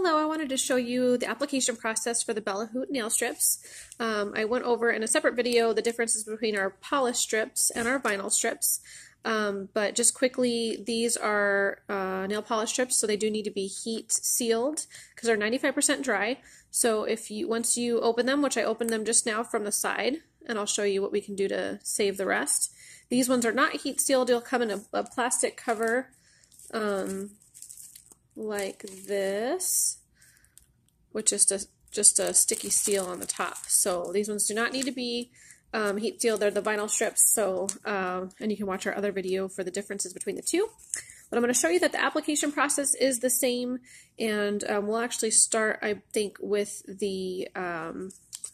Hello, I wanted to show you the application process for the BellaHoot nail strips. I went over in a separate video the differences between our polished strips and our vinyl strips. But just quickly, these are nail polish strips, so they do need to be heat sealed because they're 95% dry. So once you open them, which I opened them just now from the side, and I'll show you what we can do to save the rest. These ones are not heat sealed. They'll come in a plastic cover like this, with just a sticky seal on the top. So these ones do not need to be heat sealed. They're the vinyl strips. So and you can watch our other video for the differences between the two. But I'm going to show you that the application process is the same, and we'll actually start, I think, with the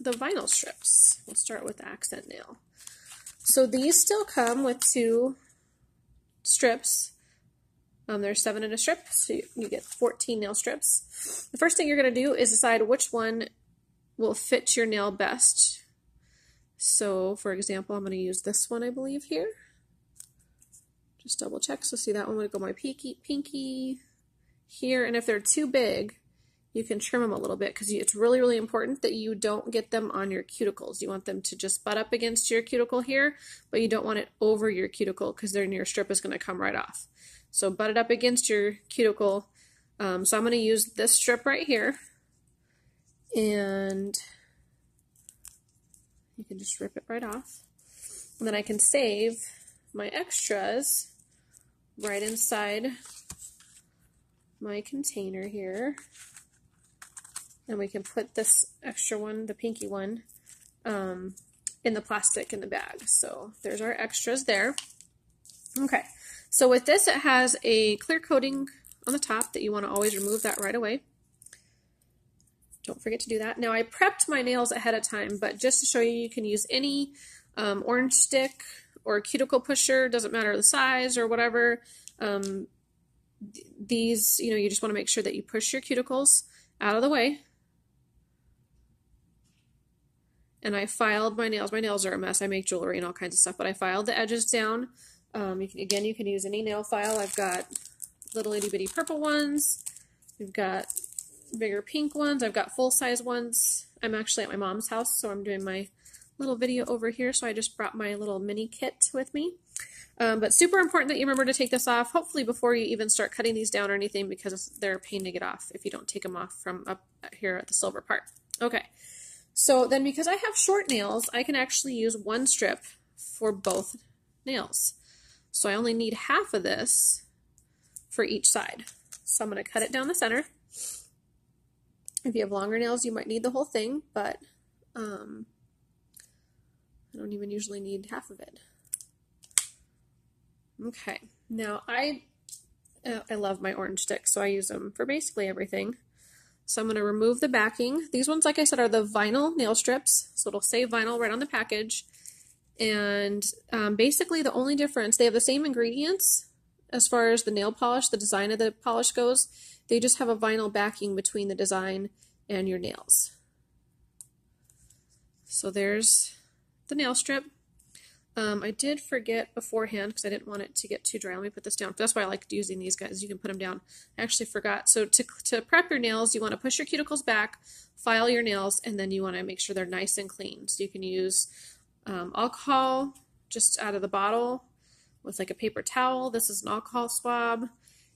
vinyl strips. We'll start with the accent nail. So these still come with 2 strips. There's 7 in a strip, so you get 14 nail strips. The first thing you're going to do is decide which one will fit your nail best. So, for example, I'm going to use this one, I believe, here. Just double check. So see, that one would go my pinky here, and if they're too big, you can trim them a little bit, because it's really, really important that you don't get them on your cuticles. You want them to just butt up against your cuticle here, but you don't want it over your cuticle, because then your strip is going to come right off. So butt it up against your cuticle. So I'm going to use this strip right here, and you can just rip it right off. And then I can save my extras right inside my container here. And we can put this extra one, the pinky one, in the plastic in the bag. So there's our extras there. Okay. So with this, it has a clear coating on the top that you want to always remove that right away. Don't forget to do that. Now I prepped my nails ahead of time, but just to show you, you can use any orange stick or cuticle pusher, doesn't matter the size or whatever. These, you just want to make sure that you push your cuticles out of the way. And I filed my nails. My nails are a mess. I make jewelry and all kinds of stuff, but I filed the edges down. You can use any nail file. I've got little itty bitty purple ones. We've got bigger pink ones. I've got full-size ones. I'm actually at my mom's house, so I'm doing my little video over here, so I just brought my little mini kit with me. But super important that you remember to take this off, hopefully before you even start cutting these down or anything, because they're a pain to get off if you don't take them off from up here at the silver part. Okay, so then because I have short nails, I can actually use 1 strip for both nails. So I only need half of this for each side. So I'm going to cut it down the center. If you have longer nails, you might need the whole thing, but I don't even usually need half of it. Okay, now I love my orange sticks, so I use them for basically everything. So I'm going to remove the backing. These ones, like I said, are the vinyl nail strips, so it'll say vinyl right on the package. And basically the only difference, they have the same ingredients as far as the nail polish, the design of the polish goes. They just have a vinyl backing between the design and your nails. So there's the nail strip. I did forget beforehand, because I didn't want it to get too dry. Let me put this down. That's why I like using these guys. You can put them down. I actually forgot. So to prep your nails, you want to push your cuticles back, file your nails, and then you want to make sure they're nice and clean. So you can use alcohol just out of the bottle with like a paper towel. This is an alcohol swab.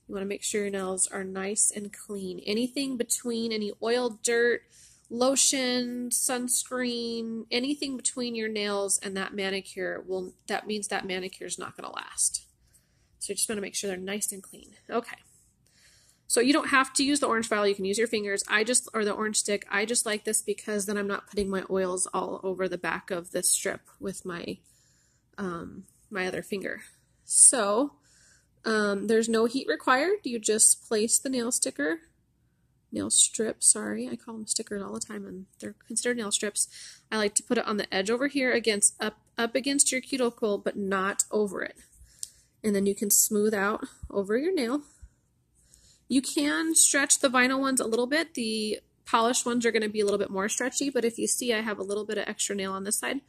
You want to make sure your nails are nice and clean. Anything between any oil, dirt, lotion, sunscreen, anything between your nails and that manicure, that means that manicure is not going to last. So you just want to make sure they're nice and clean. Okay. So you don't have to use the orange file. You can use your fingers. Or the orange stick. I just like this because then I'm not putting my oils all over the back of this strip with my my other finger. So there's no heat required. You just place the nail strip, sorry, I call them stickers all the time, and they're considered nail strips. I like to put it on the edge over here up against your cuticle, but not over it. And then you can smooth out over your nail. You can stretch the vinyl ones a little bit. The polished ones are going to be a little bit more stretchy, but if you see, I have a little bit of extra nail on this side,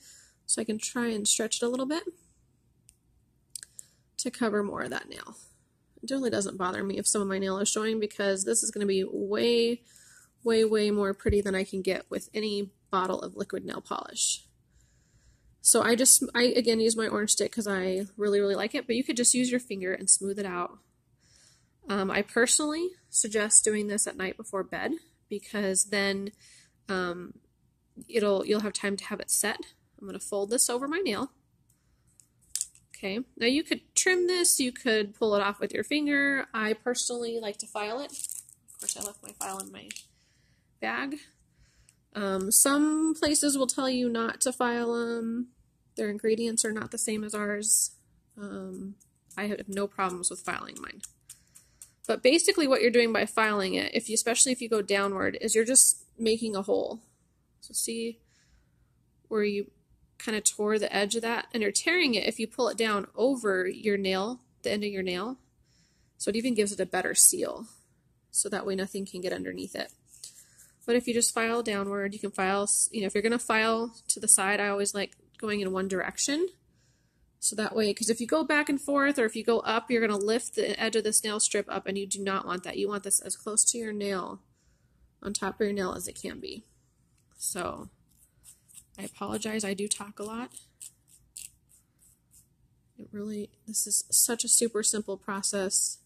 so I can try and stretch it a little bit to cover more of that nail. It really doesn't bother me if some of my nail is showing because this is going to be way, way, way more pretty than I can get with any bottle of liquid nail polish. So I again use my orange stick because I really, really like it, but you could just use your finger and smooth it out. I personally suggest doing this at night before bed because then you'll have time to have it set. I'm going to fold this over my nail. Okay, now you could trim this, you could pull it off with your finger. I personally like to file it. Of course, I left my file in my bag. Some places will tell you not to file them. Their ingredients are not the same as ours. I have no problems with filing mine. But basically what you're doing by filing it, especially if you go downward, is you're just making a hole. So see where you kind of tore the edge of that, and you're tearing it if you pull it down over your nail, the end of your nail. So it even gives it a better seal. So that way nothing can get underneath it. But if you just file downward, you can file, if you're going to file to the side, I always like going in one direction. So that way, because if you go back and forth or if you go up, you're going to lift the edge of this nail strip up, and you do not want that. You want this as close to your nail, on top of your nail as it can be. So I apologize, I do talk a lot. This is such a super simple process.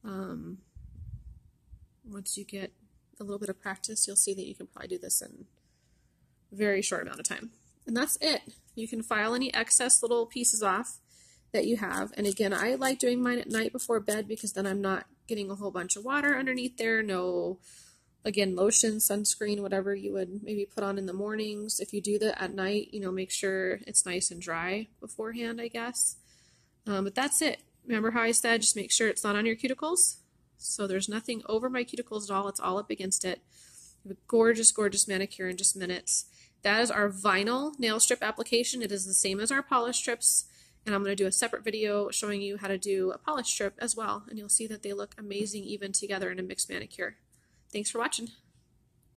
Once you get a little bit of practice, you'll see that you can probably do this in a very short amount of time. And that's it. You can file any excess little pieces off that you have. And again, I like doing mine at night before bed because then I'm not getting a whole bunch of water underneath there. No, again, lotion, sunscreen, whatever you would maybe put on in the mornings. If you do that at night, make sure it's nice and dry beforehand, I guess. But that's it. Remember how I said, just make sure it's not on your cuticles. So there's nothing over my cuticles at all. It's all up against it. You have a gorgeous, gorgeous manicure in just minutes. That is our vinyl nail strip application. It is the same as our polish strips. And I'm going to do a separate video showing you how to do a polish strip as well. And you'll see that they look amazing even together in a mixed manicure. Thanks for watching.